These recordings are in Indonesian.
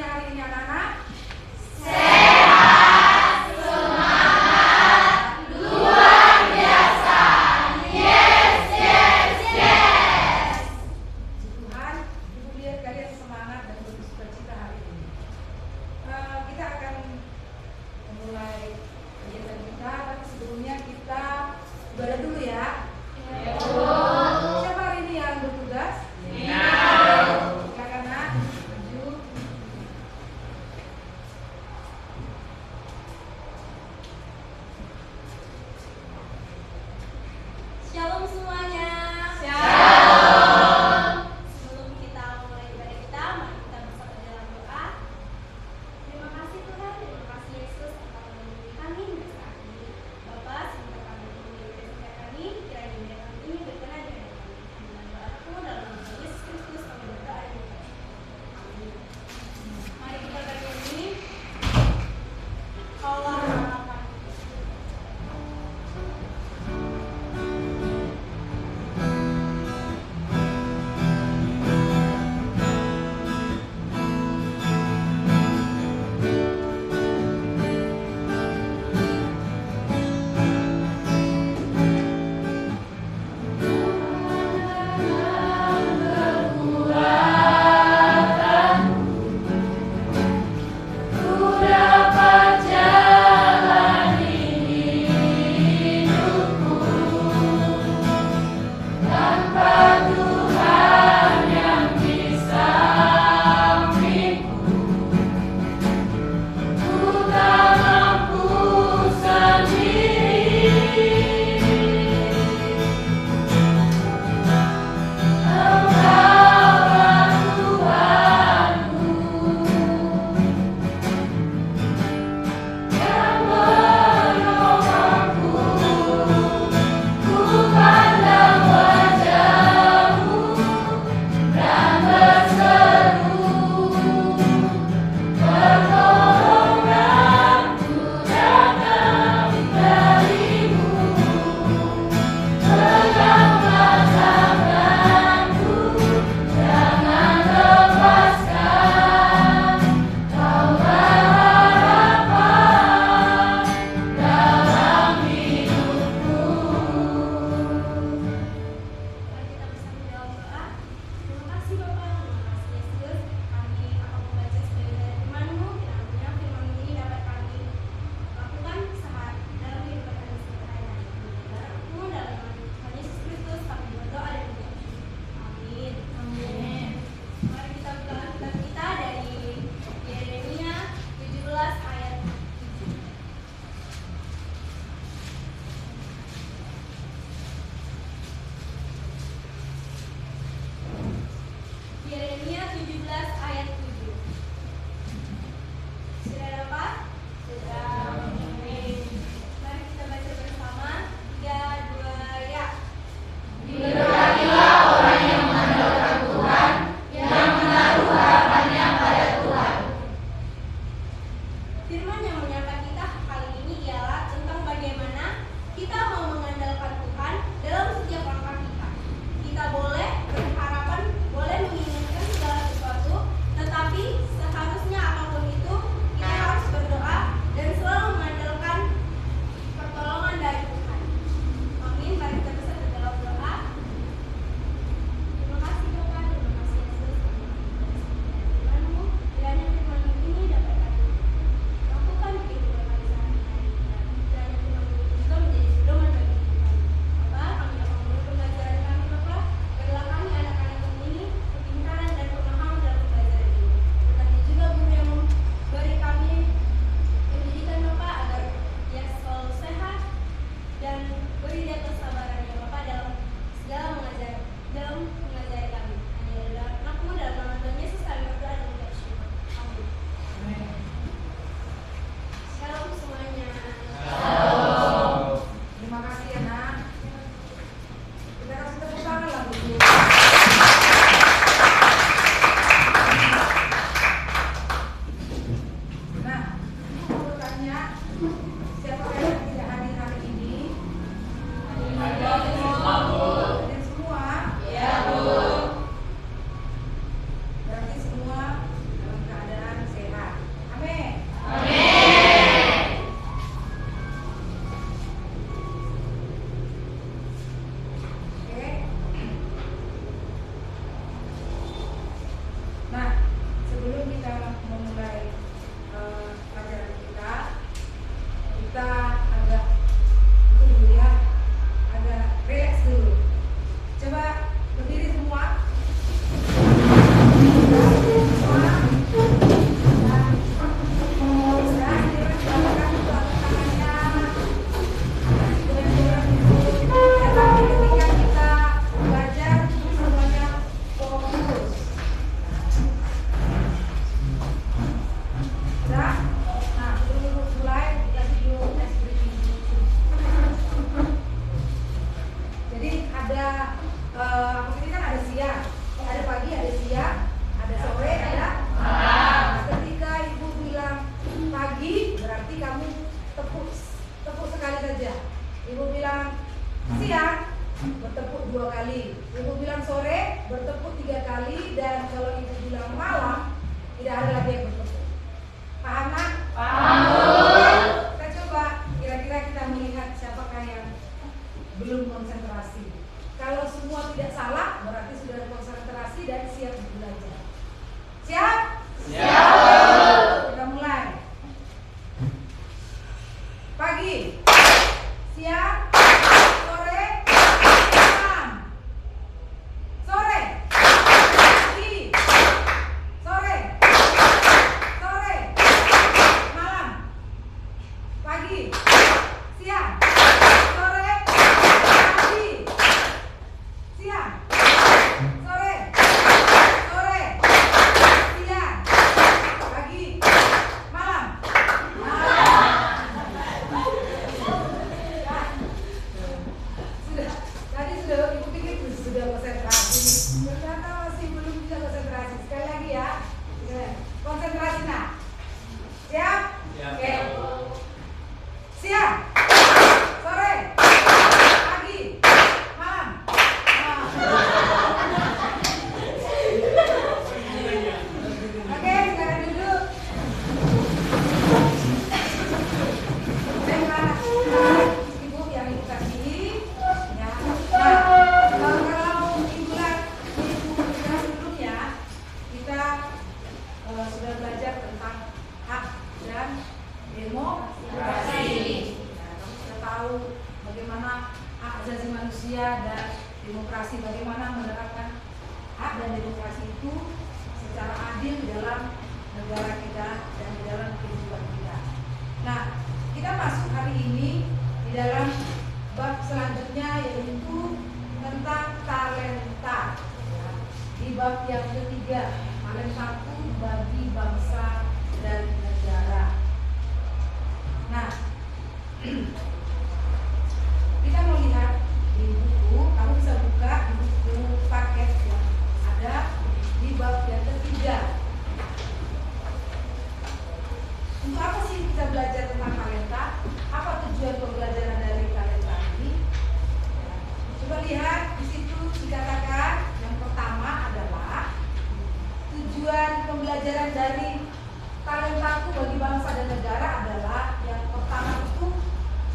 hari ini anak-anak? Sehat, semangat, luar biasa. Yes, yes, yes. Tuhan, Ibu lihat kalian semangat dan bersukacita hari ini. Kita akan memulai kegiatan kita, tapi sebelumnya kita ibadah dulu ya. Siapa hari ini yang bertugas? Silakan nak, maju. Demokrasi, bagaimana menerapkan hak dan demokrasi itu secara adil dalam negara kita dan di dalam kehidupan kita. Nah, kita masuk hari ini di dalam bab selanjutnya, yaitu tentang talenta. Di bab yang ketiga, talentaku bagi bangsa dan negara. Nah, kita mau lihat di buku, kamu bisa buka di buku paket yang ada di bab yang ketiga. Untuk apa sih kita belajar tentang talenta? Apa tujuan pembelajaran dari talenta ini? Coba lihat di situ dikatakan yang pertama adalah tujuan pembelajaran dari talentaku bagi bangsa dan negara adalah yang pertama itu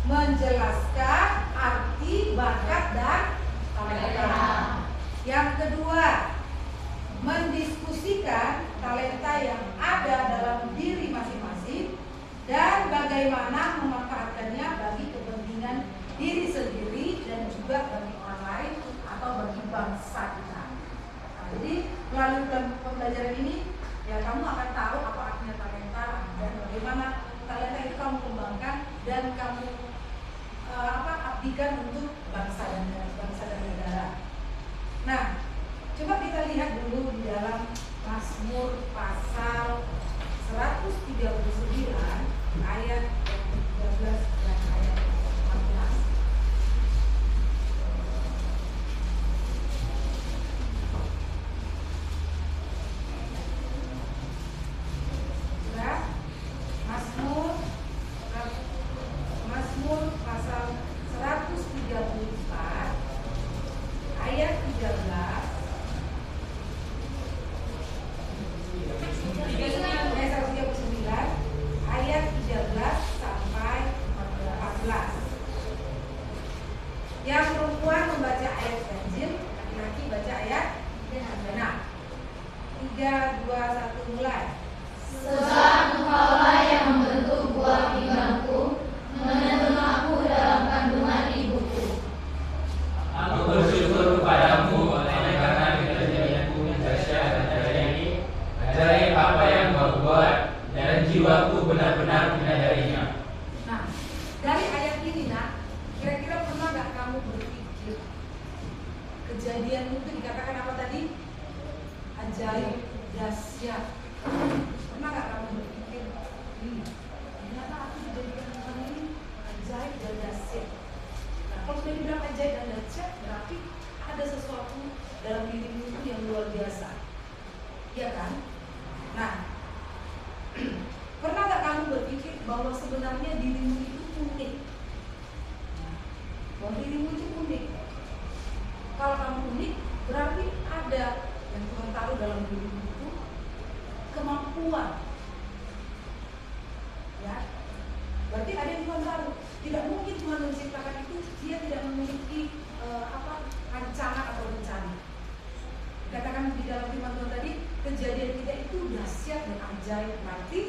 menjelaskan arti, bakat, dan talenta. Yang kedua, mendiskusikan talenta yang ada dalam diri masing-masing dan bagaimana memanfaatkannya bagi kepentingan diri sendiri dan juga bagi orang lain atau bagi bangsa kita. Nah, jadi melalui pembelajaran ini ya kamu akan tahu apa artinya talenta dan bagaimana talenta itu kamu kembangkan dan kamu abdikan untuk bangsa dan negara. Nah, coba kita lihat dulu di dalam Mazmur pasal 139 ayat 13 dan ayat 14. Mazmur pasal 134 ayat 13 ayat 13 sampai 14. Yang perempuan membaca ayat ganjil, laki-laki baca ayat genap. 3, 2, 1 mulai. Sebab Engkaulah yang membentuk buah pinggangku, menenun aku dalam kandungan ibuku. Aku bersyukur kepadamu oleh karena kejadianku yang dahsyat dan ajaib. Ajaib apa yang Kau buat, dan jiwaku benar-benar menyadarinya. Nah, dari ayat ini, nak, kira-kira pernah gak kamu berpikir kejadian itu dikatakan apa tadi? Ajaib, dahsyat. Pernah gak kamu berpikir, ternyata aku dijadikan Tuhan ini ajaib dan dahsyat. Nah, kalau sudah dibilang ajaib dan dahsyat, berarti ada sesuatu dalam dirimu itu yang luar biasa. Iya kan? Nah, pernah gak kamu berpikir bahwa sebenarnya dirimu itu unik? Bahwa dirimu itu unik. Kalau kamu unik, berarti ada yang Tuhan taruh dalam dirimu itu kemampuan. Ya, berarti ada yang Tuhan taruh. Tidak mungkin Tuhan menciptakan itu dia tidak memiliki rancangan atau rencana. Dikatakan di dalam firman Tuhan tadi, kejadian kita itu dahsyat dan ajaib. Berarti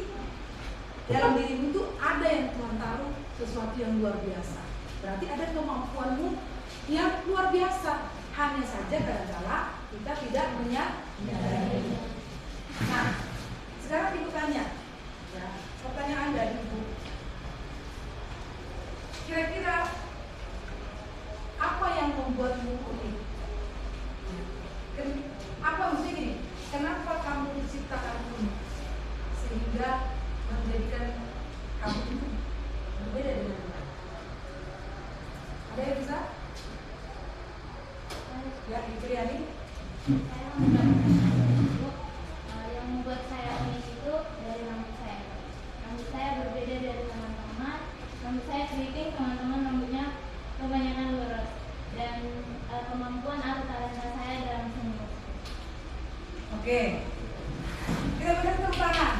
dalam dirimu itu ada yang Tuhan taruh sesuatu yang luar biasa. Berarti ada kemampuanmu yang luar biasa. Hanya saja kadang-kala kita tidak menyadari. Nah, sekarang ibu tanya, ya, pertanyaan dari ibu. Kira-kira apa yang membuatmu unik? Apa maksudnya gini? Kenapa kamu diciptakan unik sehingga menjadikan kamu itu berbeda dengan Tuhan? Ada yang bisa? Ya, Ibu Riani. Yang membuat saya unik itu dari rambut saya. Rambut saya berbeda dari teman-teman. Rambut saya keriting, teman-teman rambutnya kebanyakan lurus. Dan kemampuan atau talenta saya dalam senyum. Oke. Kita berikan tepuk tangan.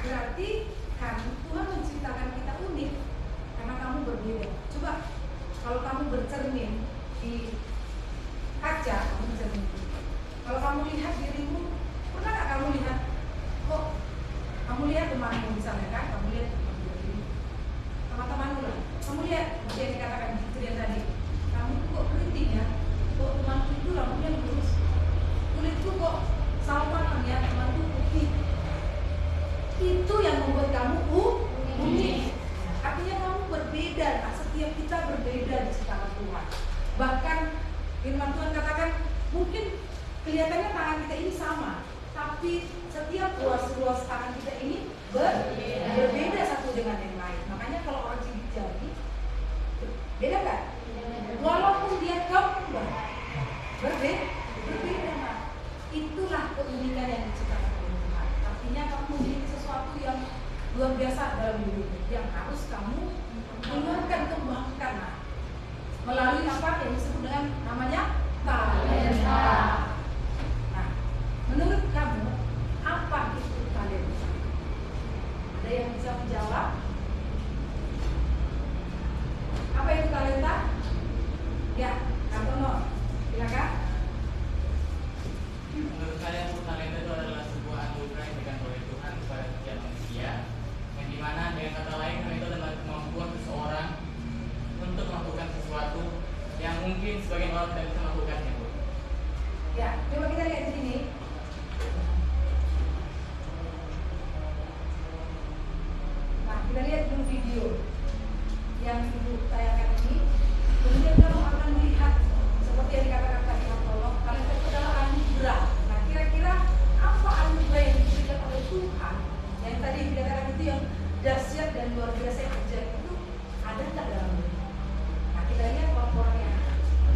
Berarti kan Tuhan menciptakan kita unik karena kamu berbeda. Coba kalau kamu bercermin di kaca, kamu bercermin. Kalau kamu lihat dirimu, pernah nggak kamu lihat? Kok kamu lihat temanmu misalnya kan? Kamu lihat diri teman-temanmu lah. Kamu lihat Mungkin kelihatannya tangan kita ini sama, tapi setiap ruas tangan kita ini berbeda satu dengan yang lain. Makanya kalau orang sidik jari, beda nggak? Walaupun dia kembar, berbeda. Nah, itulah keunikan yang diciptakan oleh Tuhan. Artinya kamu memiliki sesuatu yang luar biasa dalam hidup yang harus kamu keluarkan, kembangkan. Nah, melalui apa yang disebut dengan namanya talenta. Nah, menurut kamu apa itu talenta? Ada yang bisa menjawab? Apa itu talenta? Ya, Kak Tono, silakan. Menurut saya, talenta itu adalah sebuah anugerah yang diberikan oleh Tuhan kepada setiap manusia, yang dimana dengan kata lain itu adalah kemampuan seseorang untuk melakukan sesuatu yang mungkin sebagian orang tidak bisa melakukannya. Ya, coba kita lihat di sini. Nah, kita lihat dulu video yang ibu tayangkan ini. Kemudian kamu akan melihat seperti yang dikatakan tadi Pak Tolong, talenta itu adalah anugerah. Nah, kira-kira apa anugerah yang diberikan oleh Tuhan? Yang tadi dikatakan itu yang dahsyat dan luar biasa yang terjadi itu ada nggak dalam diri? Nah, kita lihat orang yang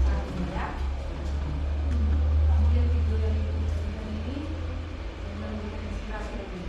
saat ini ya. Kemudian video yang diberikan ini dan memberikan inspirasi lagi.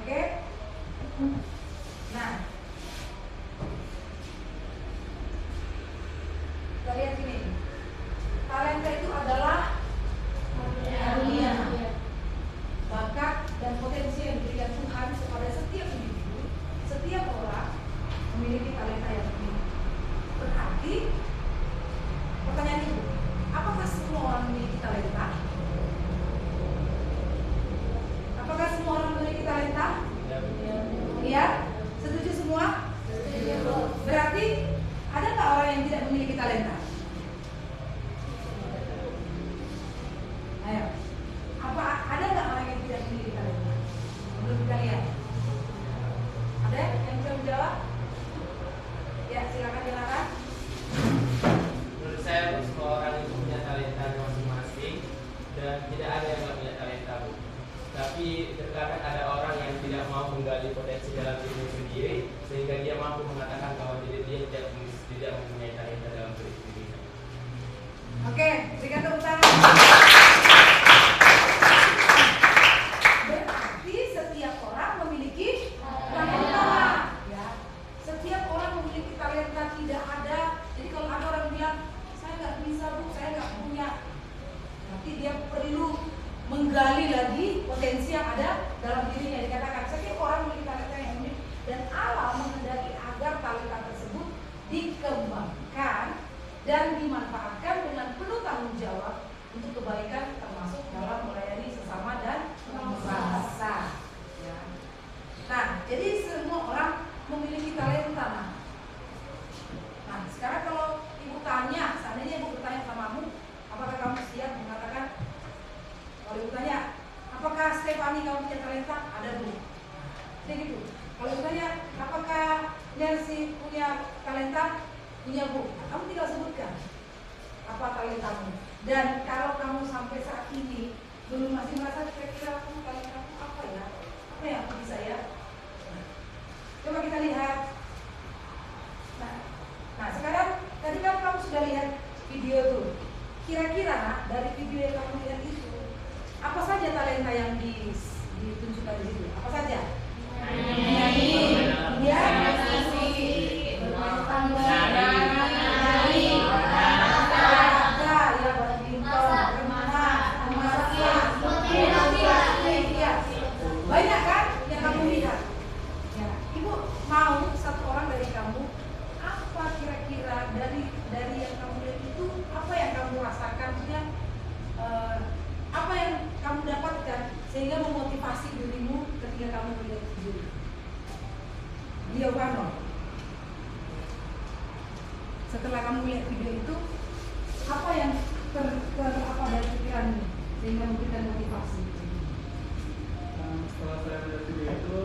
Oke? Nah, kita lihat sini. Talenta itu adalah karunia, bakat dan potensi yang diberikan Tuhan kepada setiap individu. Setiap orang memiliki talenta yang unik. Berarti pertanyaan ibu, apakah semua orang memiliki talenta? Apakah semua orang memiliki talenta? Iya? Setuju semua? Berarti ada nggak orang yang tidak memiliki talenta? Ayo, ada nggak orang yang tidak memiliki talenta? Menurut kalian? Ada yang bisa menjawab? Ya, silakan. Menurut saya, semua orang itu punya talenta masing-masing dan tidak ada yang nggak punya talenta, Bu. Tapi terkadang ada orang yang tidak mau menggali potensi dalam ilmu sendiri sehingga dia mampu mengatakan bahwa dia tidak mempunyai talenta dalam beribadah. Oke, berikan tepuk tangan. Berarti setiap orang memiliki talenta. Ya, setiap orang memiliki talenta, tidak ada. Jadi kalau ada orang bilang saya nggak bisa bu, saya nggak punya, nanti dia perlu menggali lagi potensi yang ada dalam dirinya. Dikatakan setiap orang memiliki talenta yang unik dan Allah menghendaki agar talenta tersebut dikembangkan dan dimanfaatkan dengan penuh tanggung jawab untuk kebaikan, termasuk dalam melayani sesama dan bangsa. Ya. Nah, jadi semua orang memiliki talenta. Nah, sekarang kalau ibu tanya, seandainya ibu bertanya samamu, apakah kamu siap mengatakan? Kalau ibu tanya, apakah Stefani kamu punya talenta? Ada bu. Jadi gitu. Kalau ibu tanya, apakah Nancy punya talenta? Punya bu. Kamu tidak sebutkan apa talentamu. Dan kalau kamu sampai saat ini belum masih merasa kira-kira aku talentamu apa ya? Apa yang aku bisa ya? Nah, coba kita lihat. Nah, sekarang tadi kan kamu sudah lihat video tuh. Kira-kira dari video yang kamu lihat itu apa saja talenta yang ditunjukkan di situ? Apa saja? Menyanyi, ya, banyak kan yang kamu lihat? Ya, ibu mau satu orang dari kamu, apa kira-kira dari yang kamu lihat itu, apa yang kamu rasakan, maksudnya apa yang kamu dapatkan sehingga memotivasi dirimu ketika kamu melihat video? Dia Wano. Setelah kamu lihat video itu, apa yang apa dari pikiranmu sehingga memberikan motivasi? Setelah saya melihat video itu,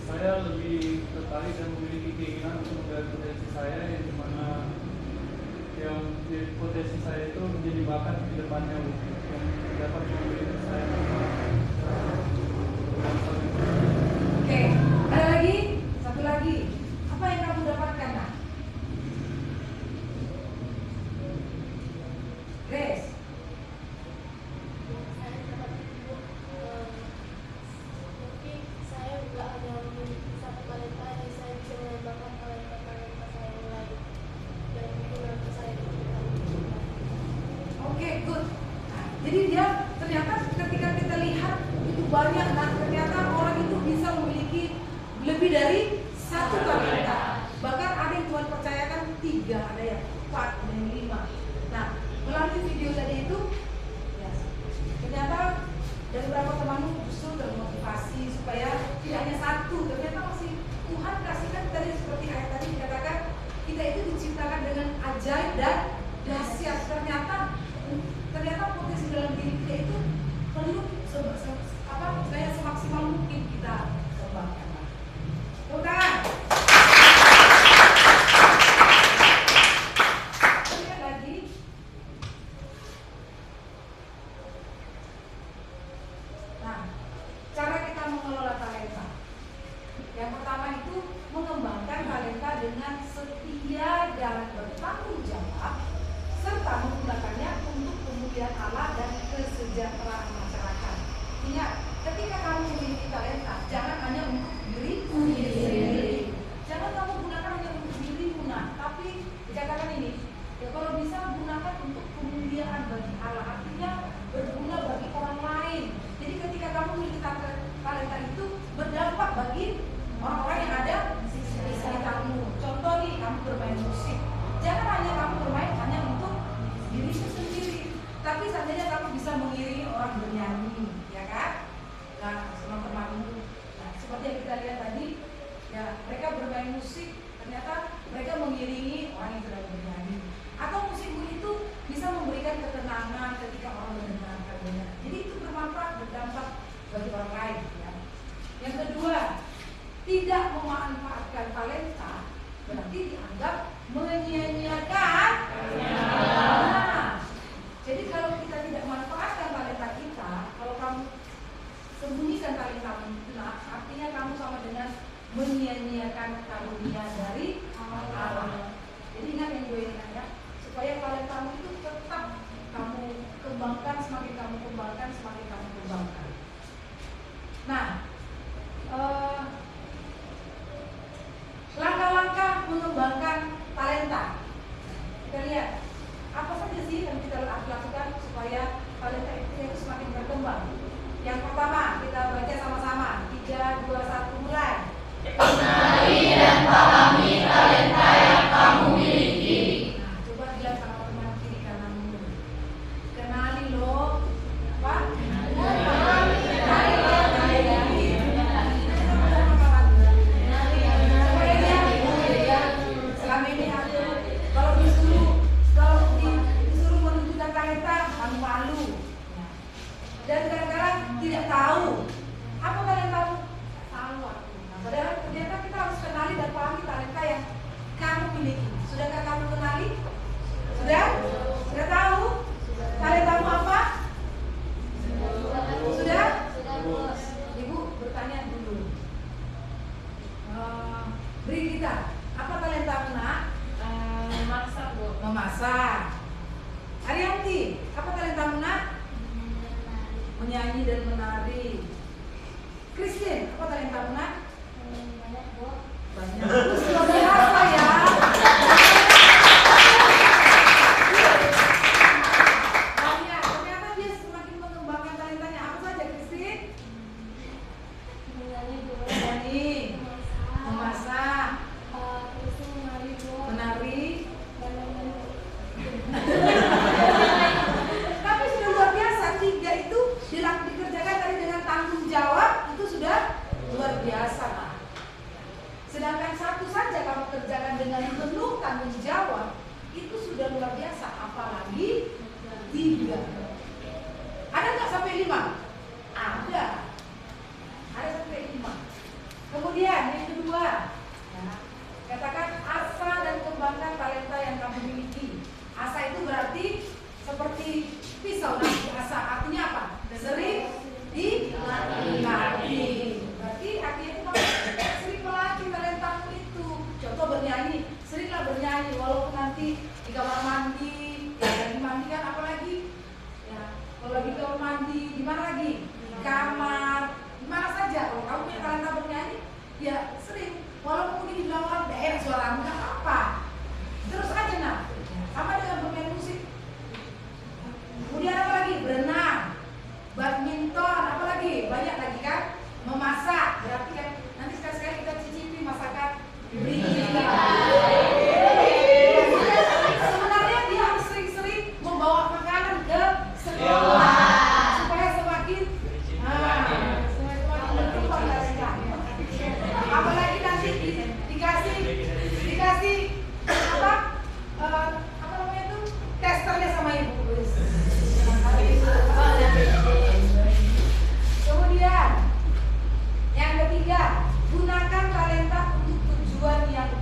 saya lebih tertarik dan memiliki keinginan untuk menggali potensi saya, yang dimana yang potensi saya itu menjadi bakat di depannya yang dapat memberikan saya. Oke, ada lagi, satu lagi. Apa yang kamu dapatkan, nak? Grace. Mungkin saya juga hanya memiliki satu talenta yang saya bisa mengembangkan talenta saya yang lain dan itu nanti saya diberikan. Oke, good. Nah, jadi dia ternyata ketika kita lihat itu banyak, nah ternyata orang itu bisa memiliki lebih dari satu talenta. Bahkan ada yang Tuhan percayakan 3, ada yang 4, ada yang 5. Nah, melalui video tadi itu, ya, ternyata dari beberapa temanmu justru termotivasi supaya tidak hanya satu, ternyata masih Tuhan kasihkan tadi seperti ayat tadi dikatakan kita itu diciptakan dengan ajaib dan dahsyat. Ternyata potensi dalam diri kita itu perlu semaksimal mungkin kita kembangkan. Tepuk tangan. Lihat lagi. Nah, cara kita mengelola talenta. Yang pertama itu mengembangkan talenta dengan setia dan bertanggung jawab, serta menggunakannya untuk kemuliaan Allah dan kesejahteraan masyarakat. Ingat, ketika kamu memiliki talenta, jangan hanya untuk diri sendiri. Jangan kamu gunakan hanya untuk dirimu, tapi dikatakan ini, ya kalau bisa gunakan untuk kemuliaan bagi Allah, artinya berguna bagi orang lain. Jadi ketika kamu memiliki talenta itu berdampak bagi orang-orang yang ada di sekitarmu. Contoh nih, kamu bermain musik. Jangan hanya kamu bermain hanya untuk dirimu sendiri, tapi seandainya kamu bisa mengiringi orang bernyanyi, ya kan? Nah, teman-temanmu. Nah, seperti yang kita lihat tadi, ya mereka bermain musik, ternyata mereka mengiringi orang yang sedang bernyanyi. Atau musikmu itu bisa memberikan ketenangan ketika orang mendengarkannya. Jadi itu bermanfaat, berdampak bagi orang lain. Ya. Yang kedua, tidak memanfaatkan talenta berarti dianggap menyia-nyiakan. Nah, jadi kalau kita tidak manfaatkan talenta kita, kalau kamu sembunyikan talentamu, nah artinya kamu sama dengan menyia-nyiakan karunia dari Allah. Jadi ingat yang gue ingat ya, supaya talentamu itu tetap kamu kembangkan, semakin kamu kembangkan, semakin kamu kembangkan. Nah, langkah-langkah mengembangkan talenta. Kita lihat apa saja sih yang kita lakukan supaya talenta itu semakin berkembang. Yang pertama, kita baca sama-sama. 3, 2, 1, mulai. Kenali dan pahami talenta yang kamu miliki. Nah, coba bilang sama teman kiri kananmu. Kenali loh. Apa? Kenali loh. Selama ini aku kalau disuruh menunjukkan talenta, kamu malu. Dan kadang-kadang tidak tahu apa talentamu. Tahu aku. Nah, padahal ternyata kita harus kenali dan pahami talenta yang kamu miliki. Sudahkah kamu kenali? Sudah? Sudah tahu? Talentamu apa? Sudah? Ibu bertanya dulu. Beri kita, apa talentamu nak? Memasak, Bu. Memasak. Arianti, apa talentamu nak? Menyanyi dan menari. Christine, apa talentamu nak? Banyak, Bu. Banyak. Luar biasa ya. Banyak. Ternyata dia semakin mengembangkan talentanya. Apa saja, Christine? Menyanyi, Bu. Menyanyi, memasak, Terus menari, Bu. menari. Tapi sudah luar biasa. 3 itu dikerjakan tadi dengan tanggung jawab, itu sudah luar biasa, Pak. Sedangkan 1 saja kamu kerjakan dengan penuh tanggung jawab, itu sudah luar biasa. Apalagi 3. Ada nggak sampai 5? Ada. Ada sampai 5. Kemudian yang kedua, ya, katakan asa dan kembangkan talenta yang kamu miliki. Asa itu berarti seperti pisau nanti asa. Artinya apa? Sering dilatih. Berarti artinya itu kamu sering melatih talentamu itu. Contoh bernyanyi, seringlah bernyanyi walaupun nanti di kamar mandi, ya lagi mandi kan apalagi? Ya, kalau lagi di kamar mandi, di mana lagi? Di kamar, di mana saja. Kalau kamu punya talenta bernyanyi, ya sering. Walaupun mungkin dibilang orang daerah suaramu nggak apa-apa. Terus aja nak. Sama dengan bermain musik. Kemudian apa lagi? Berenang, badminton, apa lagi? Banyak lagi kan? Memasak, berarti kan nanti sekali-sekali kita cicipi masakan Rita. Sebenarnya dia harus sering-sering membawa makanan ke sekolah supaya semakin berkembang talenta. Apalagi nanti dikasih apa namanya itu testernya sama ibu. Kemudian yang ketiga, gunakan talenta untuk tujuan yang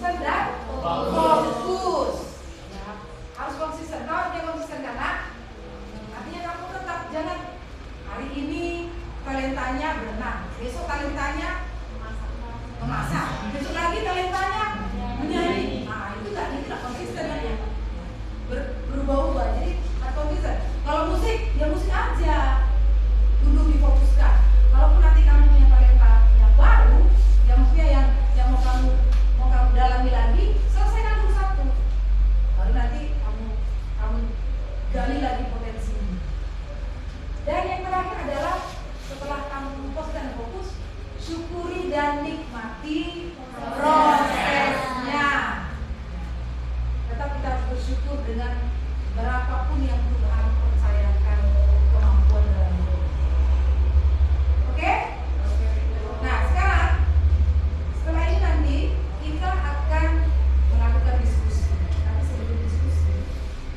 konsisten dan fokus. Ya, harus konsisten. Kalau dia konsisten karena artinya kamu tetap jangan hari ini talentanya berenang, besok talentanya memasak, besok lagi talentanya menyanyi. Nah itu tidak konsisten ya. Berubah-ubah. Jadi harus konsisten. Kalau musik ya musik aja, dulu difokuskan. Kalaupun nanti kamu punya talenta yang baru, yang maksudnya yang mau kamu dalami lagi, selesaikan dulu satu. Baru nanti kamu gali lagi potensinya. Dan yang terakhir adalah setelah kamu fokus dan fokus, syukuri dan nikmati prosesnya. Tetap kita harus bersyukur dengan berapapun yang Tuhan percayakan kemampuan dalam hidup. Oke? Nah sekarang setelah ini nanti kita akan melakukan diskusi. Tapi sebelum diskusi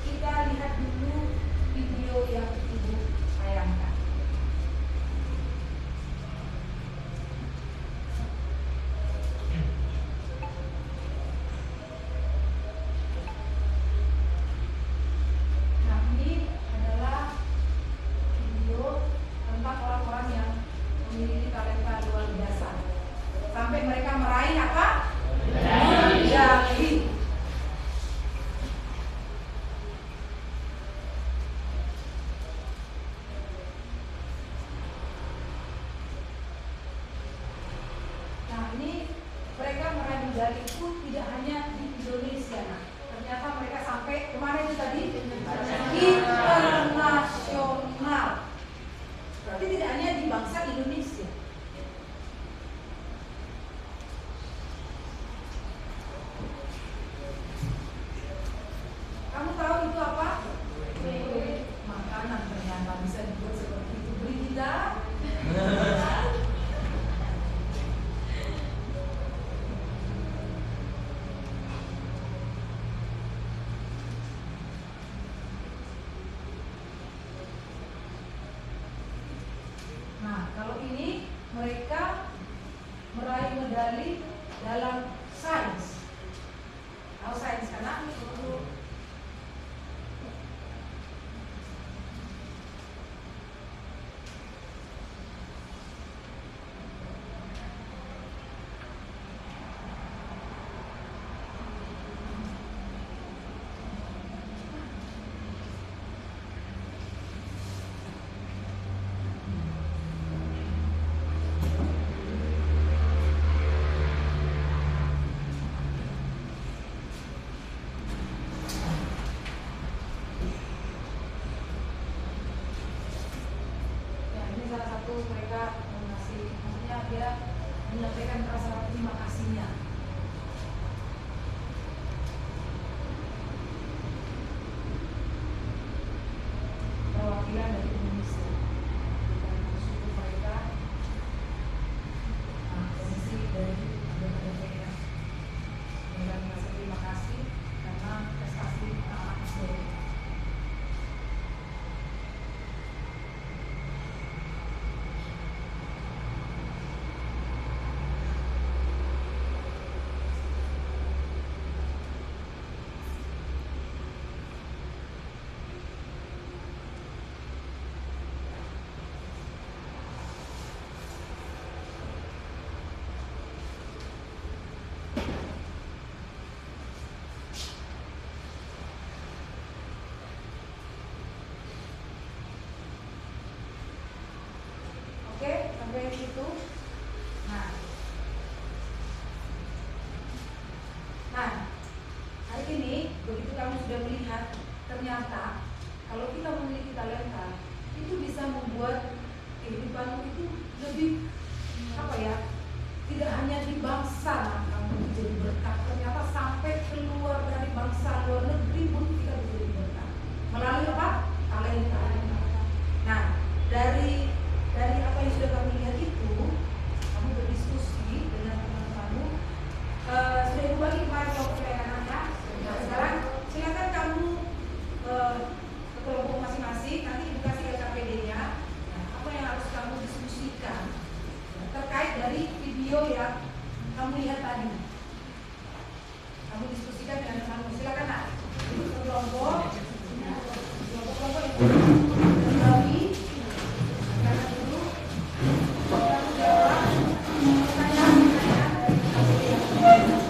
kita lihat dulu video yang Ibu tayangkan. Nah ini adalah video tentang orang-orang yang memiliki talenta luar biasa sampai mereka meraih apa? Medali. Nah ini mereka meraih medali itu tidak hanya di Indonesia. Nah, ternyata mereka sampai kemana itu tadi? Internasional. Berarti tidak hanya di bangsa Indonesia. Kamu tahu itu apa? Makanan ternyata bisa dibuat seperti itu. Beli tidak? Nah, kalau ini mereka meraih medali dalam sains. Tahu sains karena salah satu mereka mengasih, maksudnya dia menyampaikan rasa terima kasihnya. Perwakilan dari Indonesia. Dan suku mereka, komisi dari BPDPR. Mereka mengasih terima kasih karena prestasi anak sendiri. Oke, sampai situ. Nah, hari ini begitu kamu sudah melihat ternyata kalau kita memiliki talenta itu bisa membuat kehidupanmu itu lebih tidak hanya di bangsa kamu menjadi berkat, ternyata sampai keluar dari bangsa luar negeri pun kita bisa jadi berkat melalui apa? Talenta. Nah, dari apa yang sudah kami lihat itu, kamu berdiskusi dengan teman-temanmu. Sudah Ibu bagi kemarin kelompok anak-anaknya. Nah, sekarang silakan kamu ke kelompok masing-masing. Nanti Ibu kasih LKPD-nya. Nah, apa yang harus kamu diskusikan Berbagi, karena dulu tanggung jawab pertanyaan-pertanyaan dari kalian.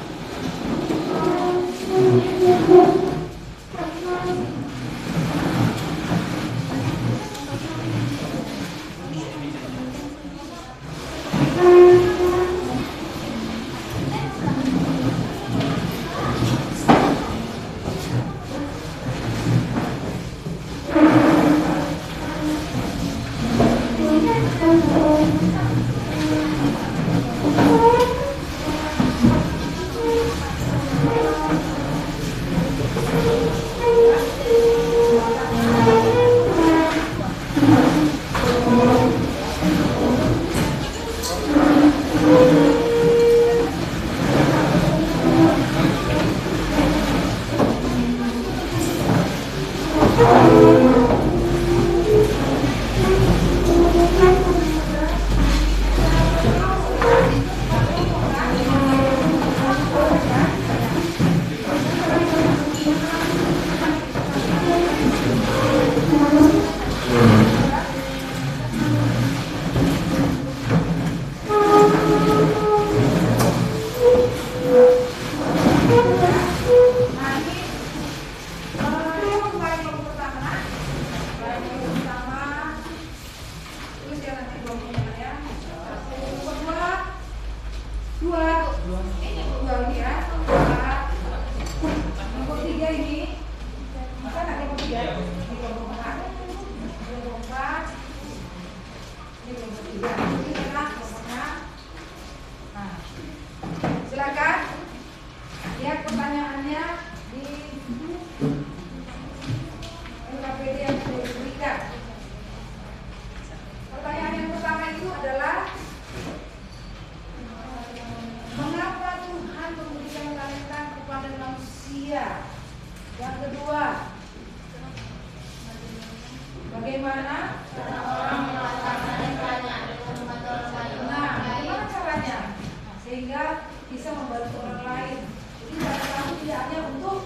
Silakan lihat pertanyaannya di LKPD yang sudah diberikan. Pertanyaan yang pertama itu adalah mengapa Tuhan memberikan talenta kepada manusia? Yang kedua, bagaimana orang melakukan talentanya dengan membantu orang lain? Nah, bagaimana caranya? Sehingga bisa membantu orang lain. Jadi talenta kamu tidak hanya untuk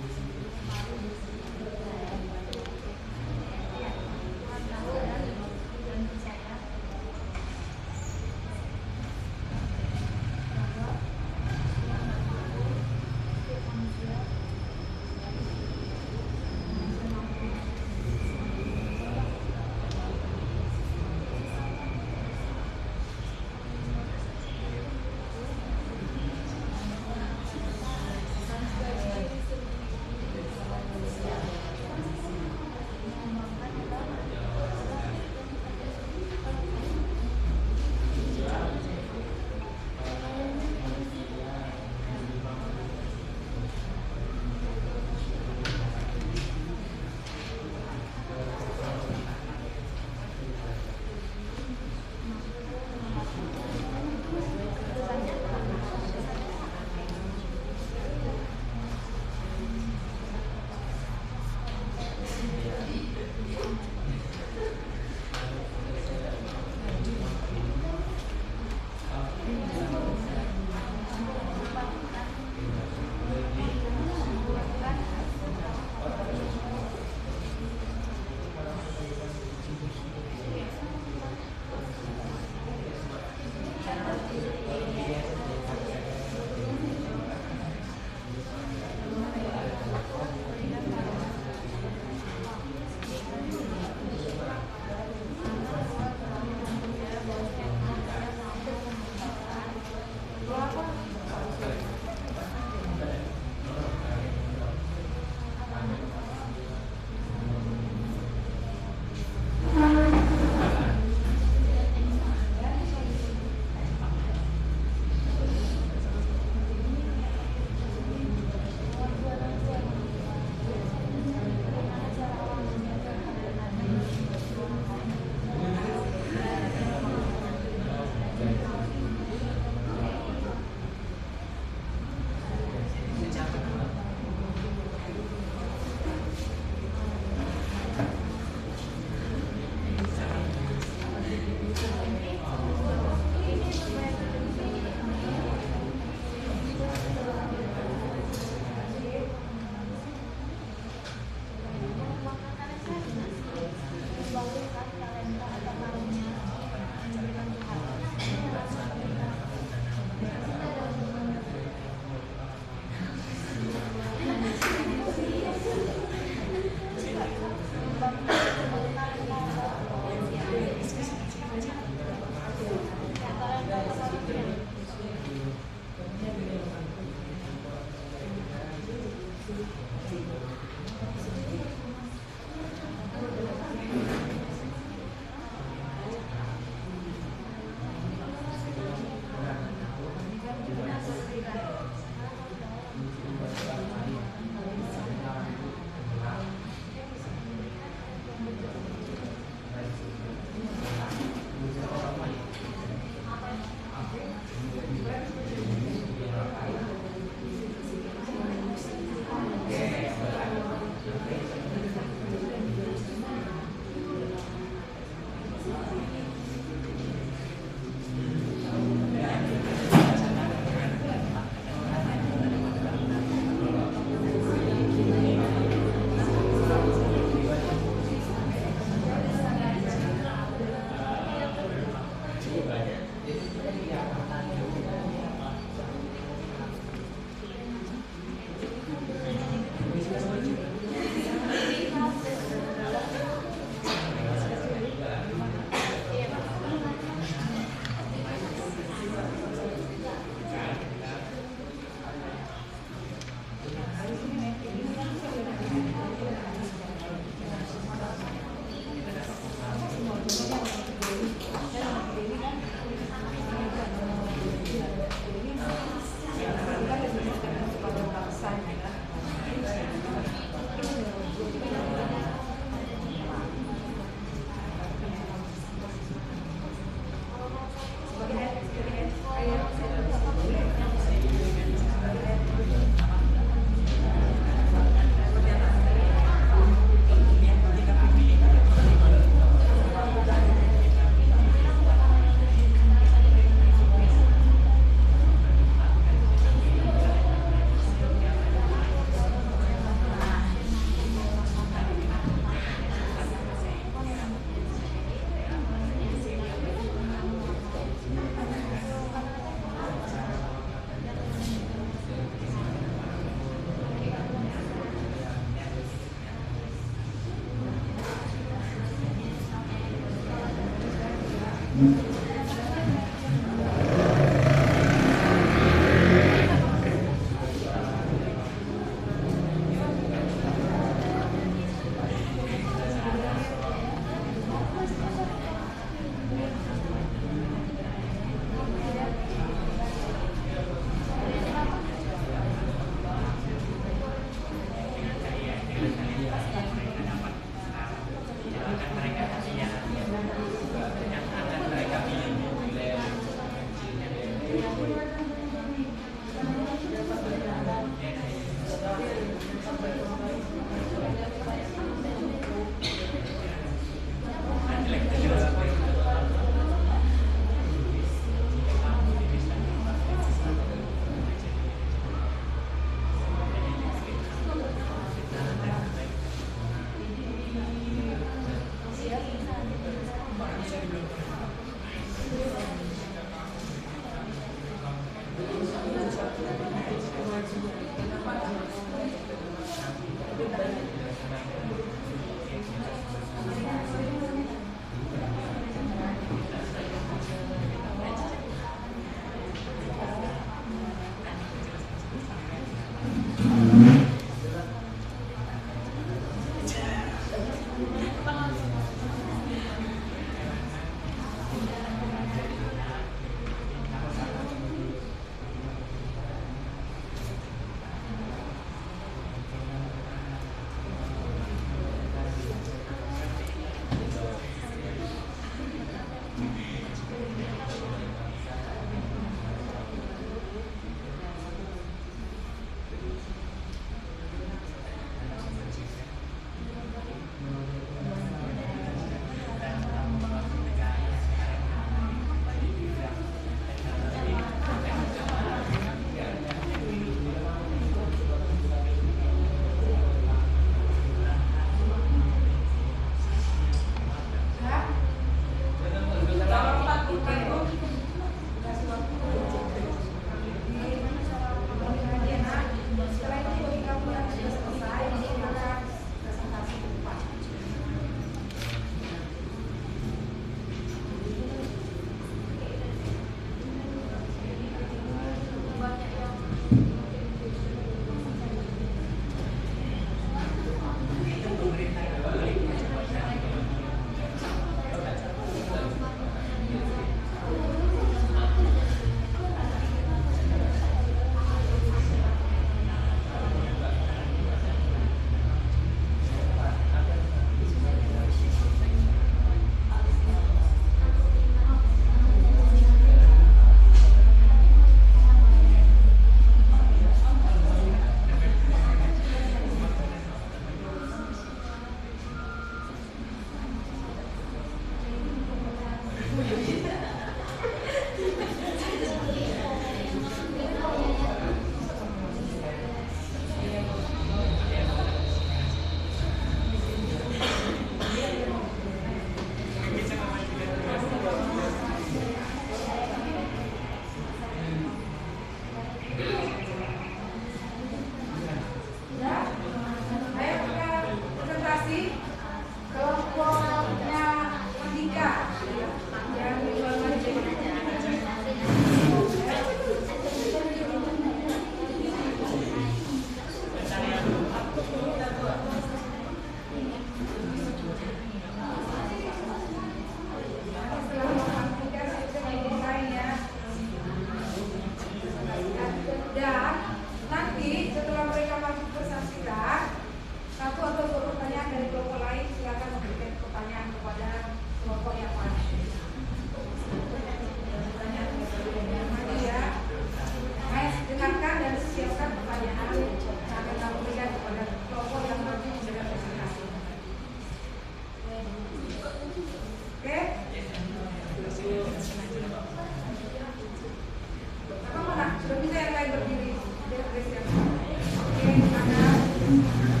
Siapkan.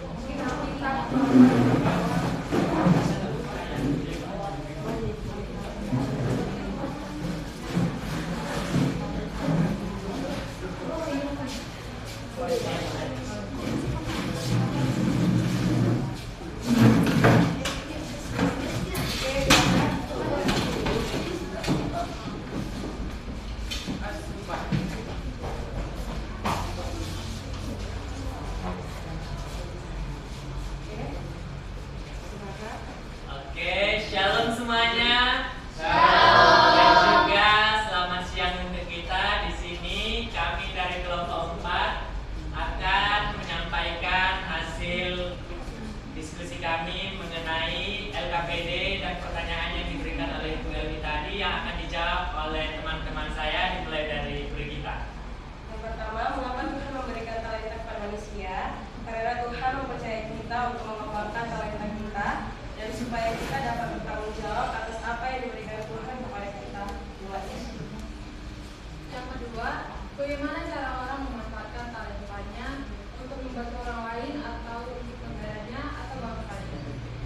Mungkin kita Oke, shalom semuanya. Shalom. Dan juga selamat siang untuk kita di sini. Kami dari kelompok 4 akan menyampaikan hasil diskusi kami mengenai LKPD dan pertanyaan yang diberikan oleh Bu Elmi tadi yang akan dijawab oleh teman-teman saya dimulai dari Bu Regita. yang pertama, mengapa Tuhan memberikan talenta kepada manusia? Karena Tuhan mempercayai kita untuk mengembangkan talenta kita dan supaya kita dapat bertanggung jawab atas apa yang diberikan Tuhan kepada kita. Yang kedua, bagaimana cara orang memanfaatkan talentanya untuk membantu orang lain atau untuk negaranya atau bangsanya?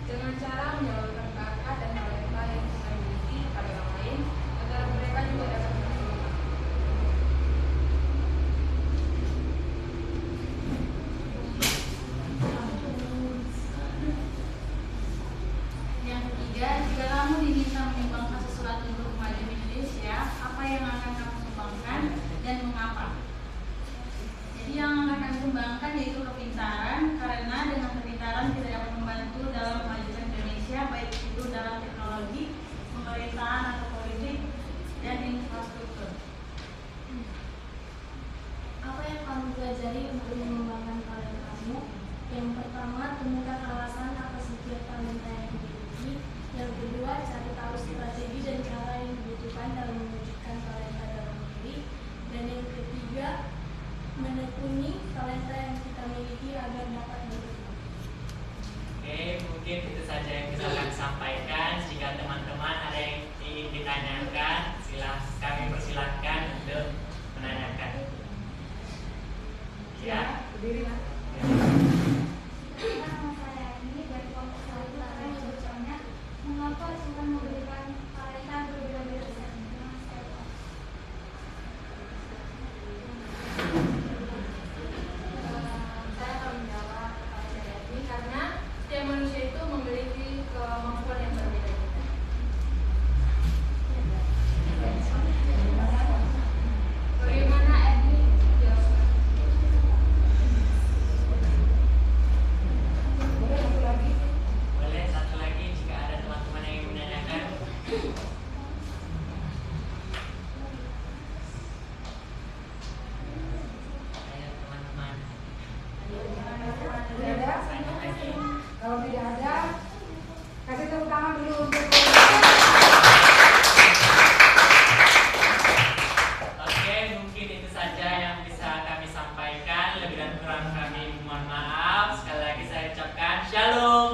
Dengan cara menyalurkan bakat dan talenta yang kita miliki kepada orang lain agar mereka juga dapat berkembang. Yang ketiga, jika kamu diminta menyumbangkan sesuatu untuk kemajuan Indonesia, apa yang akan kamu sumbangkan dan mengapa? Jadi yang akan kami sumbangkan yaitu kepintaran, karena dengan kepintaran kita dapat membantu dalam kemajuan Indonesia, baik itu dalam teknologi, pemerintahan atau politik, dan infrastruktur. Apa yang kamu pelajari untuk mengembangkan talenta kamu? Yang pertama, temukan alasan atas setiap talenta yang dimiliki. Yang kedua, cari tahu strategi dan cara yang dibutuhkan dalam mewujudkan talenta dalam diri. Dan yang ketiga, menekuni talenta yang kita miliki agar dapat berkembang. Oke, mungkin itu saja yang bisa kami sampaikan. Jika teman-teman ada yang ingin ditanyakan, kami persilahkan untuk menanyakan. Ya. Berdiri, Mas. Nama saya ini dari kelompok satu yang bertanya, mengapa Tuhan memberikan talenta berbeda-beda? Saya akan menjawab pertanyaan ini karena setiap manusia itu memiliki kemampuan yang berbeda-beda. Bagaimana etnik jawab? Boleh satu lagi? Boleh satu lagi jika ada teman-teman yang ingin menanyakan. Ayo teman-teman. Tidak ada? Tanya lagi. Kalau tidak ada, kasih tepuk tangan dulu untuk Oke, mungkin itu saja yang bisa kami sampaikan. Lebih dan kurang kami mohon maaf. Sekali lagi saya ucapkan shalom.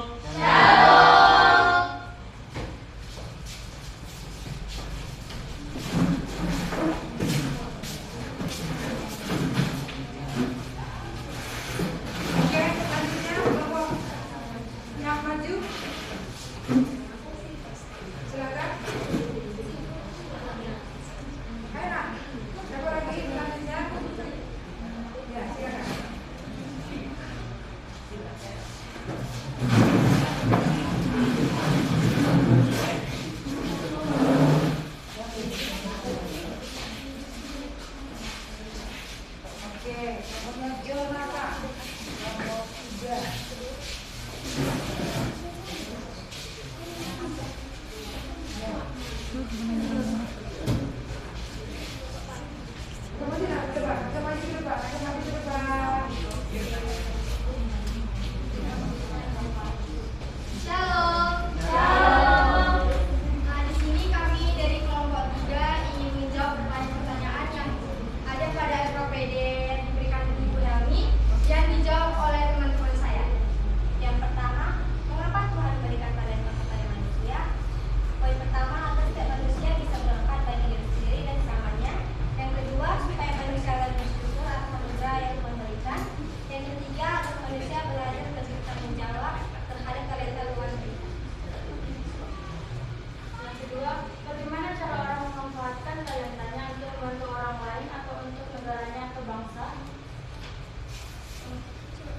Oke, selanjutnya kelompok yang maju. Silakan. Ayo, Nak. Siapa lagi selanjutnya? Ya, silakan. Oke, kelompoknya Jonata. Kelompok 3. Coba sih, Nak, coba. Kita maju ke depan. Kita maju ke depan. Shalom. Shalom. Nah, di sini kami dari kelompok 3 ingin menjawab pertanyaan-pertanyaan yang ada pada LKPD yang diberikan Ibu Helmi yang dijawab oleh teman-teman saya. Yang pertama, mengapa Tuhan memberikan talenta kepada manusia? Poin pertama, agar setiap manusia bisa atau bangsa?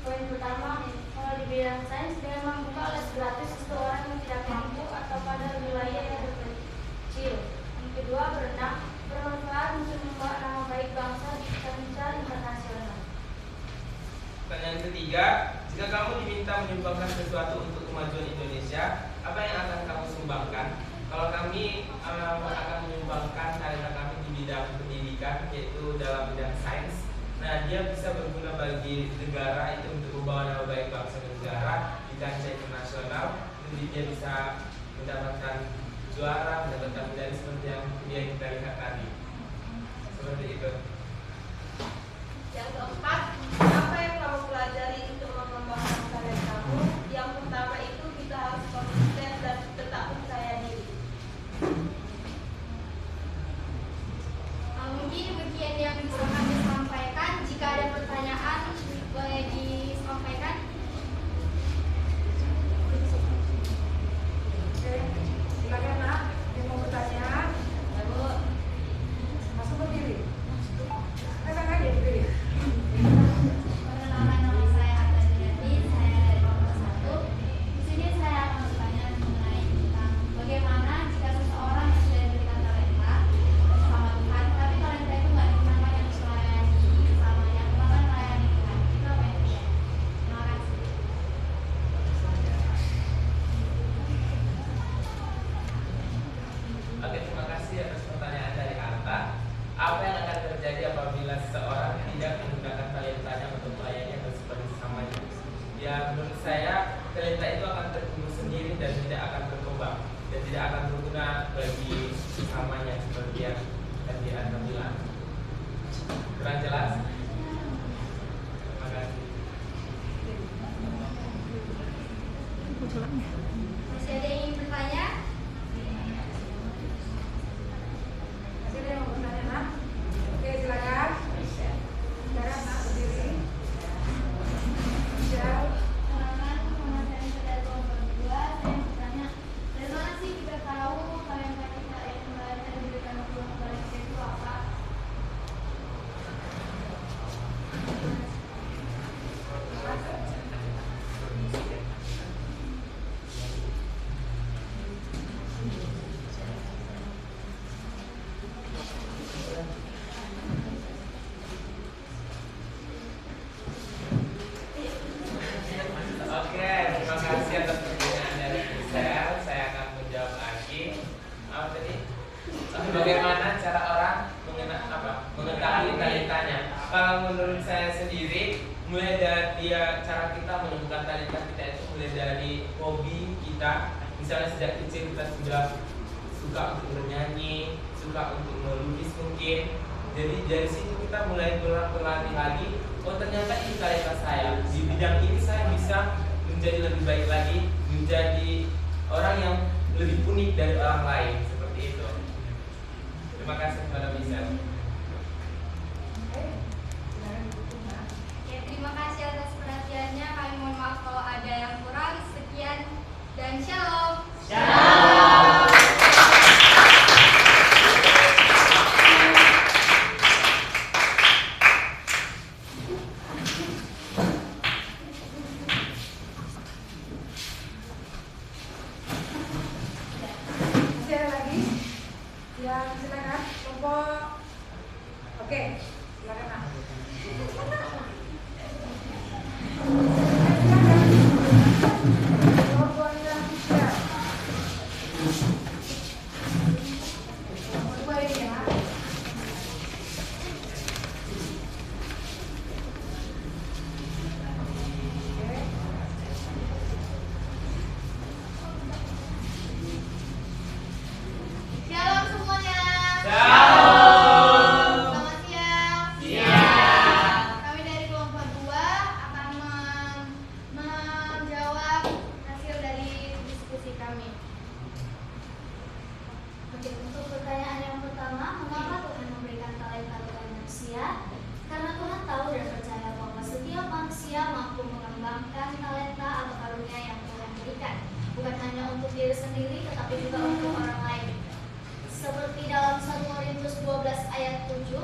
Poin pertama, kalau di bidang sains dengan membuka les gratis untuk orang yang tidak mampu atau pada wilayah yang terpencil. Yang kedua, berenang bermanfaat untuk membawa nama baik bangsa di kancah internasional. Pertanyaan ketiga, jika kamu diminta menyumbangkan sesuatu untuk kemajuan Indonesia, apa yang akan kamu sumbangkan? Kalau kami akan menyumbangkan talenta kami di bidang pendidikan, yaitu dalam bidang sains. Nah, dia bisa berguna bagi negara itu untuk membawa nama baik bangsa dan negara di kancah internasional. Jadi dia bisa mendapatkan juara, mendapatkan medali seperti yang kita lihat tadi. Seperti itu. Yang keempat, apa yang kamu pelajari untuk mengembangkan karir kamu? Yang pertama itu kita harus konsisten dan tetap percaya diri. Mungkin demikian yang bisa kami sampaikan. Jika ada pertanyaan boleh disampaikan. Oke, silakan nak, yang mau bertanya. Masuk berdiri. Silakan aja berdiri. Perkenalkan, nama saya Atta Juniati, saya dari kelompok 1. Di sini saya akan bertanya mengenai tentang bagaimana jika seseorang yang sudah diberikan talenta sama Tuhan, tapi talenta itu nggak digunakan yang melayani sesamanya, bahkan melayani Tuhan. Itu apa yang terjadi? Terima kasih. Oke, terima kasih atas pertanyaan dari Arta. Apa yang akan terjadi apabila seseorang tidak menggunakan talentanya untuk melayani atau seperti sesamanya? Ya, menurut saya talenta itu akan tertumbuh sendiri dan tidak akan berkembang dan tidak akan berguna bagi sesamanya seperti yang tadi Anda bilang. Kurang jelas? Terima kasih. Masih ada yang ingin bertanya? Masih ada yang mau bertanya nak? Oke, silakan. Silakan nak berdiri. Michelle. Perkenalkan, nama saya Nisa dari kelompok 2. Saya bertanya, dari mana sih kita tahu talenta kita yang talenta diberikan untuk talenta itu apa? Oke, terima kasih atas pertanyaan dari Michelle. Saya akan menjawab lagi. Apa tadi? Bagaimana cara orang mengetahui talentanya? Kalau menurut saya sendiri, mulai dari cara kita menemukan talenta kita itu mulai dari hobi kita. Misalnya sejak kecil kita sudah suka untuk bernyanyi, suka untuk melukis mungkin. Jadi dari situ kita mulai berlatih lagi. Oh, ternyata ini talenta saya. Di bidang ini saya bisa menjadi lebih baik lagi, menjadi orang yang lebih unik dari orang lain, seperti itu. Terima kasih kepada Michelle. Oke, silakan duduk nak. Oke, terima kasih atas perhatiannya. Kami mohon maaf kalau ada yang kurang. Sekian dan shalom. Masih ada lagi? Yang silakan kelompok. Oke, silakan nak. Kelompoknya Michelle. Kelompok ini ya. Oke. Shalom semuanya. Shalom. Selamat siang. Siang. Kami dari kelompok 2 akan menjawab hasil dari diskusi kami. Oke, untuk pertanyaan yang pertama, mengapa Tuhan memberikan talenta kepada manusia? Karena Tuhan tahu dan percaya bahwa setiap manusia mampu mengembangkan talenta atau karunia yang Tuhan berikan, bukan hanya untuk diri sendiri, tetapi juga untuk orang lain. Seperti dalam 1 Korintus 12 ayat 7,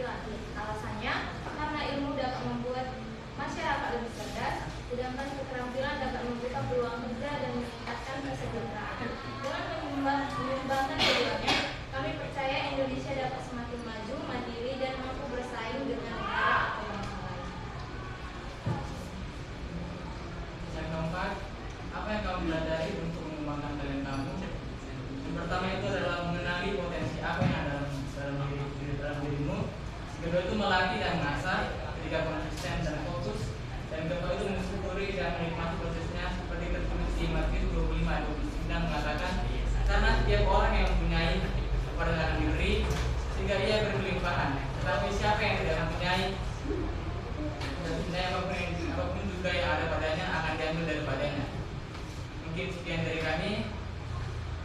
laki-laki. Alasannya, karena ilmu dapat membuat masyarakat lebih cerdas, sedangkan keterampilan dapat membuka peluang kerja dan meningkatkan kesejahteraan. Dengan menyumbangkan keduanya, kami percaya Indonesia dapat semakin maju, mandiri, dan mampu bersaing dengan negara atau bangsa lain. Yang keempat, apa yang kamu pelajari untuk mengembangkan talent kamu? Yang pertama itu adalah mengenali potensi apa yang ada dalam dirimu. Kedua itu melatih dan mengasah. Ketiga, konsisten dan fokus. Dan keempat itu mensyukuri dan menikmati prosesnya, seperti tertulis di Matius 25:29 mengatakan, karena setiap orang yang mempunyai kepada akan diberi, sehingga ia berkelimpahan. Tetapi siapa yang tidak mempunyai, dan sebenarnya apapun juga yang ada padanya akan diambil daripadanya. Mungkin sekian dari kami.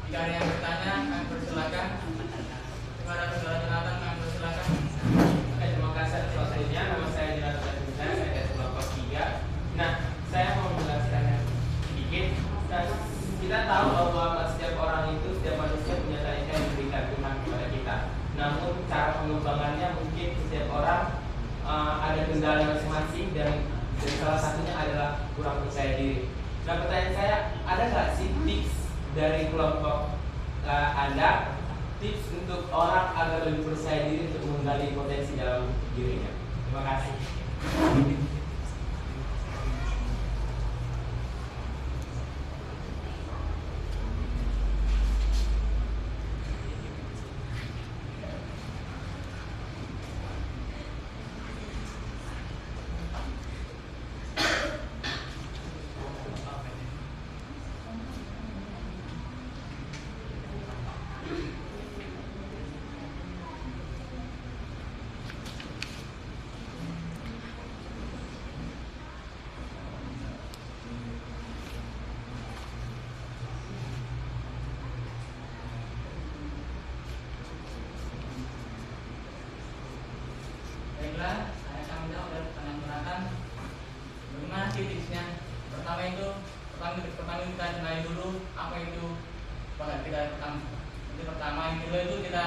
Jika ada yang bertanya, kami persilakan. Kepada saudara Jonathan, kami persilakan. Terima kasih atas waktunya. Nama saya Jonathan Bunda, saya dari kelompok 3. Nah, saya mau menjelaskan sedikit. Kita tahu bahwa setiap orang itu, setiap manusia punya talenta yang diberikan Tuhan kepada kita. Namun cara pengembangannya mungkin setiap orang ada kendala masing-masing, dan salah satunya adalah kurang percaya diri. Nah, pertanyaan saya, ada nggak sih tips dari kelompok Anda, tips untuk orang agar lebih percaya diri untuk menggali potensi dalam dirinya? Terima kasih. Baiklah, saya akan menjawab dari pertanyaan Jonathan. Bagaimana sih tipsnya? Pertama itu kita kenali dulu apa itu bakat kita pertama. Jadi pertama itu kita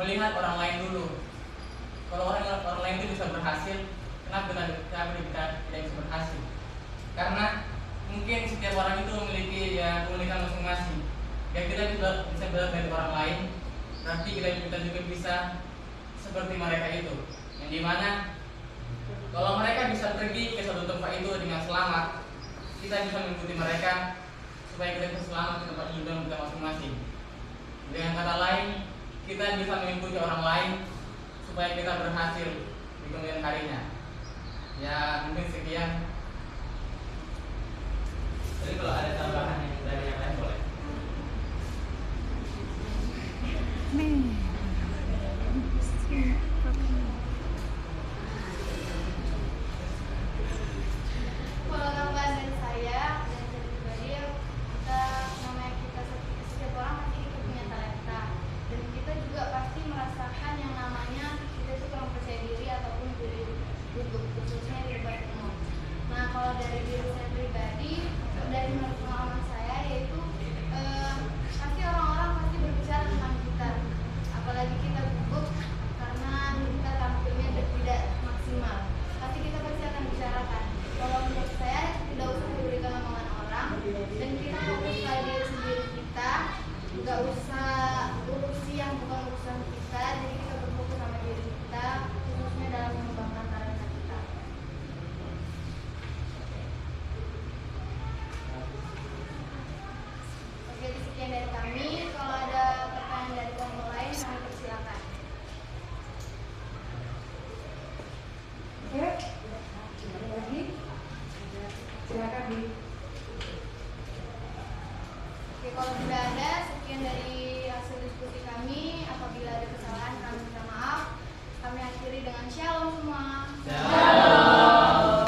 melihat orang lain dulu. Kalau orang lain itu bisa berhasil, kenapa kita tidak bisa berhasil? Karena mungkin setiap orang itu memiliki keunikan masing-masing. Ya, kita bisa belajar dari orang lain, berarti kita juga bisa seperti mereka itu, yang dimana kalau mereka bisa pergi ke suatu tempat itu dengan selamat, kita bisa mengikuti mereka supaya kita bisa selamat ke tempat hidup kita masing-masing. Dengan kata lain, kita bisa mengikuti orang lain supaya kita berhasil di kemudian harinya. Ya, mungkin sekian. Jadi kalau ada tambahan yang dari yang lain boleh. Kalau tambahan dari saya dan dari pribadi, setiap orang pasti kita punya talenta, dan kita juga pasti merasakan yang namanya kita itu kurang percaya diri ataupun gugup, khususnya di depan umum. Nah, kalau dari diri saya pribadi, dari pengalaman saya yaitu pasti orang-orang pasti berbicara tentang kita, apalagi kita gugup karena kita tampilnya tidak maksimal. Pasti kita pasti akan bicarakan. Kalau menurut saya tidak usah memberikan omongan orang, dan kita fokus pada diri sendiri kita, nggak usah urusi yang bukan urusan kita. Jadi kita berfokus sama diri kita, khususnya dalam mengembangkan talenta kita. Oke, sekian dari kami. Kalau ada pertanyaan dari kelompok lain, kami persilakan. Oke, ada lagi? Silakan di. Oke, kalau tidak ada, sekian dari hasil diskusi kami. Apabila ada kesalahan, kami minta maaf. Kami akhiri dengan shalom semua. Shalom.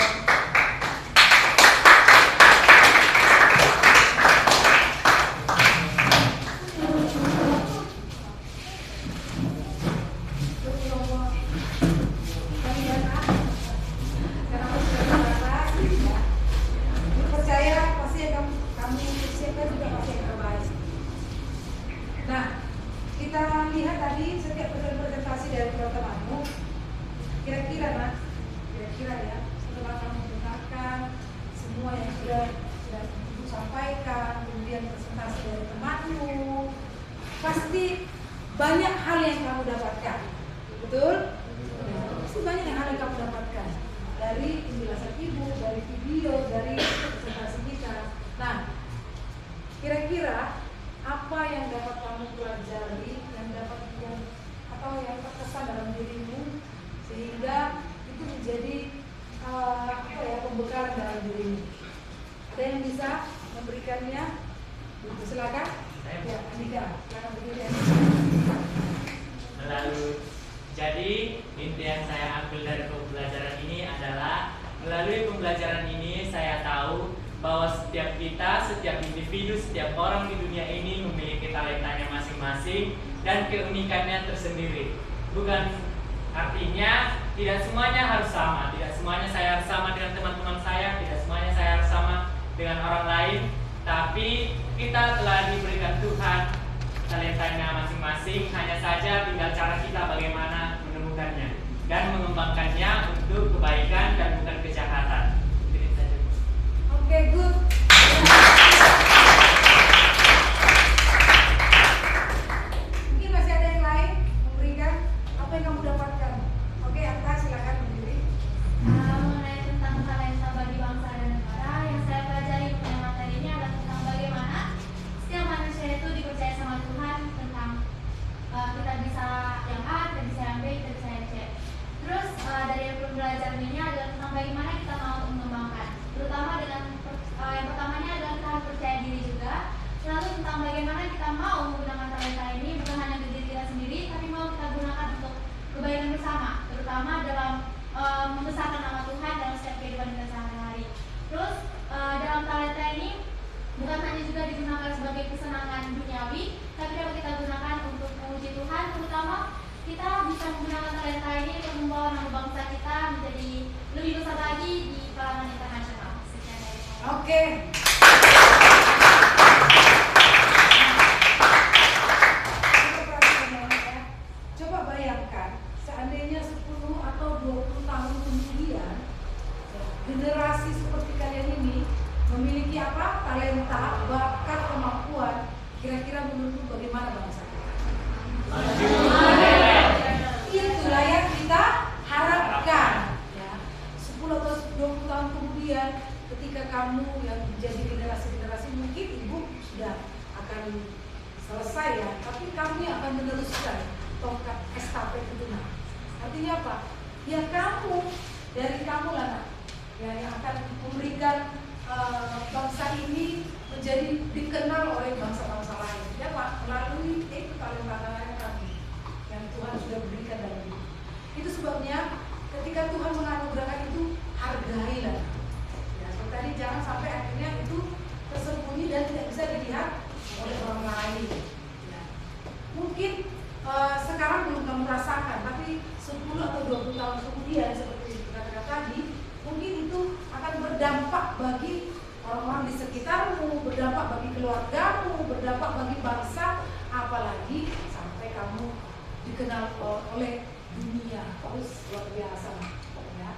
Percaya pasti yang kamu siapkan juga pasti yang terbaik. Nah, kita lihat tadi setiap presentasi dari teman-temanmu dari penjelasan ibu, dari video, dari presentasi kita. Nah, kira-kira apa yang dapat kamu pelajari, yang terkesan dalam dirimu sehingga itu menjadi pembekalan dalam dirimu? Ada yang bisa memberikannya? Silakan. Ya, Andika, silakan berdiri. Jadi inti yang saya ambil dari pembelajaran ini adalah melalui pembelajaran ini saya tahu bahwa setiap kita, setiap individu, setiap orang di dunia ini memiliki talentanya masing-masing dan keunikannya tersendiri. Bukan artinya tidak semuanya harus sama, tidak semuanya saya harus sama dengan teman-teman saya, tidak semuanya saya harus sama dengan orang lain, tapi kita telah diberikan Tuhan talentanya masing-masing, hanya saja tinggal cara kita bagaimana menemukannya dan mengembangkannya untuk kebaikan dan bukan kejahatan. Oke, good. Mungkin masih ada yang lain memberikan apa yang kamu dapatkan. Oke, Anta silakan berdiri. Mengenai tentang talenta bagi bangsa dan negara, yang saya pelajari mengenai materi ini adalah tentang bagaimana setiap manusia itu dipercaya sama Tuhan tentang kita bisa yang A, kita bisa yang B, kita bisa yang C. Terus dari pembelajaran ini adalah tentang bagaimana kita mau mengembangkan, terutama dengan yang pertamanya adalah kita harus percaya diri juga. Lalu tentang bagaimana kita mau menggunakan talenta ini bukan hanya untuk diri kita sendiri, tapi mau kita gunakan untuk kebaikan bersama, terutama dalam membesarkan nama Tuhan dalam setiap kehidupan kita sehari-hari. Terus dalam talenta ini bukan hanya juga digunakan sebagai kesenangan duniawi, tapi dapat kita gunakan untuk memuji Tuhan, terutama kita bisa menggunakan talenta ini untuk membawa nama bangsa kita menjadi lebih besar lagi di kalangan internasional. Sekian dari saya. Oke. Coba bayangkan, seandainya 10 atau 20 tahun kemudian generasi seperti kalian ini memiliki apa? Talenta, bakat, kemampuan. Kira-kira menurutmu bagaimana bangsa kita? Itulah yang kita harapkan. Ya. 10 atau 20 tahun kemudian, ketika kamu yang menjadi generasi-generasi, mungkin ibu sudah akan selesai ya, tapi kami akan meneruskan tongkat estafet itu. Artinya apa? Ya kamu, dari kamu lah nak, ya, yang akan memberikan bangsa ini menjadi dikenal oleh bangsa-bangsa lain. Ya Pak, melalui talenta kami yang Tuhan sudah berikan dalam hidup. Itu sebabnya ketika Tuhan menganugerahkan itu, hargailah. Ya, tadi jangan sampai akhirnya itu tersembunyi dan tidak bisa dilihat oleh orang lain. Ya. Mungkin sekarang belum kamu rasakan, tapi 10 atau 20 tahun kemudian seperti kata-kata tadi, mungkin itu akan berdampak bagi orang-orang di sekitarmu, berdampak bagi keluargamu, berdampak bagi bangsa, apalagi sampai kamu dikenal oleh dunia. Terus luar biasa ya.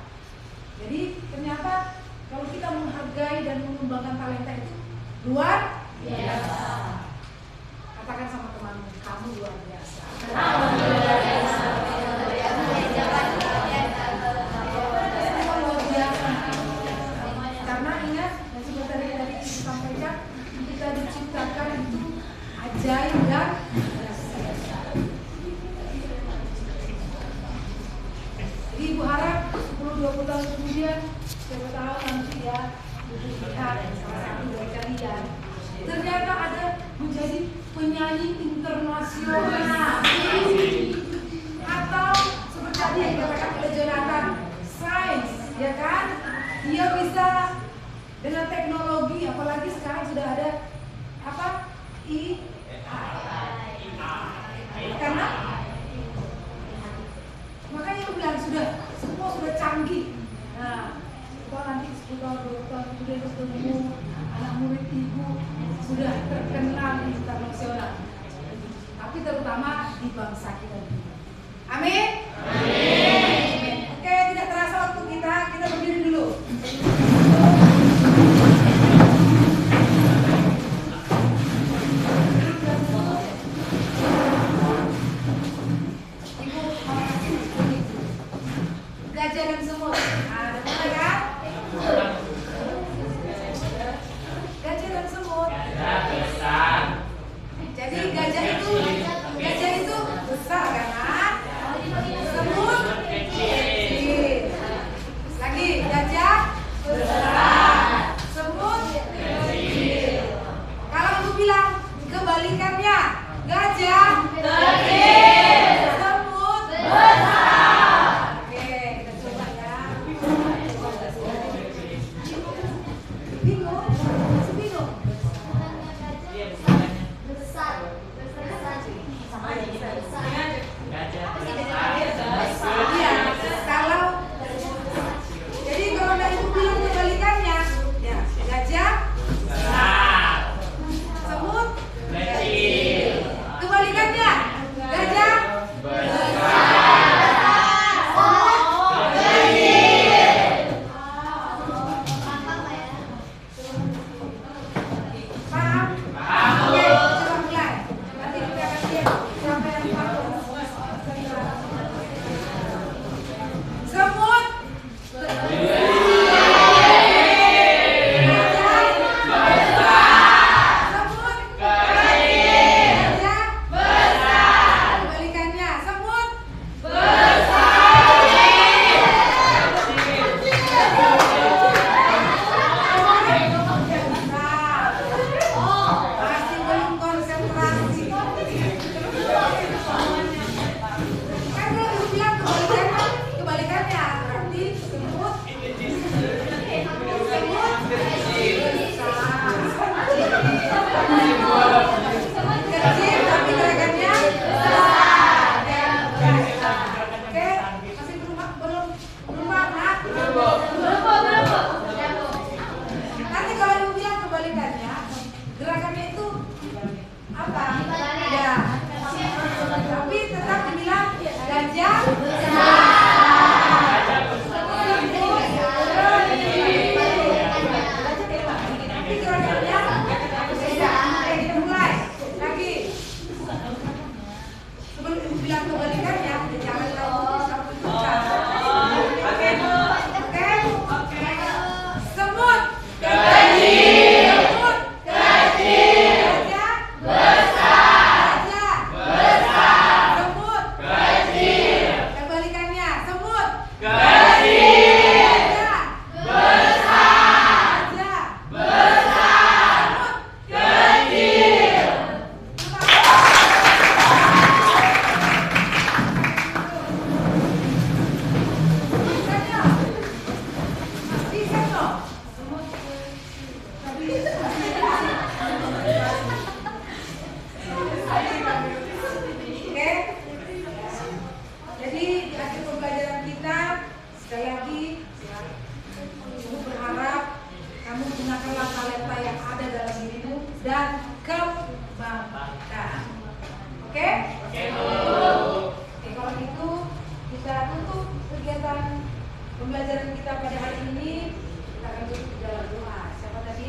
Jadi ternyata kalau kita menghargai dan mengembangkan talenta itu luar biasa. Katakan sama temanmu, kamu luar biasa. Karena ingat, dan seperti tadi disampaikan, kita diciptakan itu ajaib dan jadi ibu harap 10-20 tahun kemudian, siapa tahu nanti ya, ibu lihat salah satu dari kalian ternyata ada menjadi penyanyi internasional, atau seperti tadi yang dikatakan oleh Jonathan, sains, ya kan? Dia bisa dengan teknologi, apalagi sekarang sudah ada apa? Karena makanya aku bilang semua sudah canggih. Nah, kalau nanti 10 tahun, 20 tahun kemudian ketemu anak murid ibu sudah terkenal internasional, tapi terutama di bangsa kita. Amin. Amin. Oke, tidak terasa waktu kita berdiri dulu. Ibu, makasih. Gajaran semua. Ada Pembelajaran kita pada hari ini kita akan tutup di dalam doa. Siapa tadi?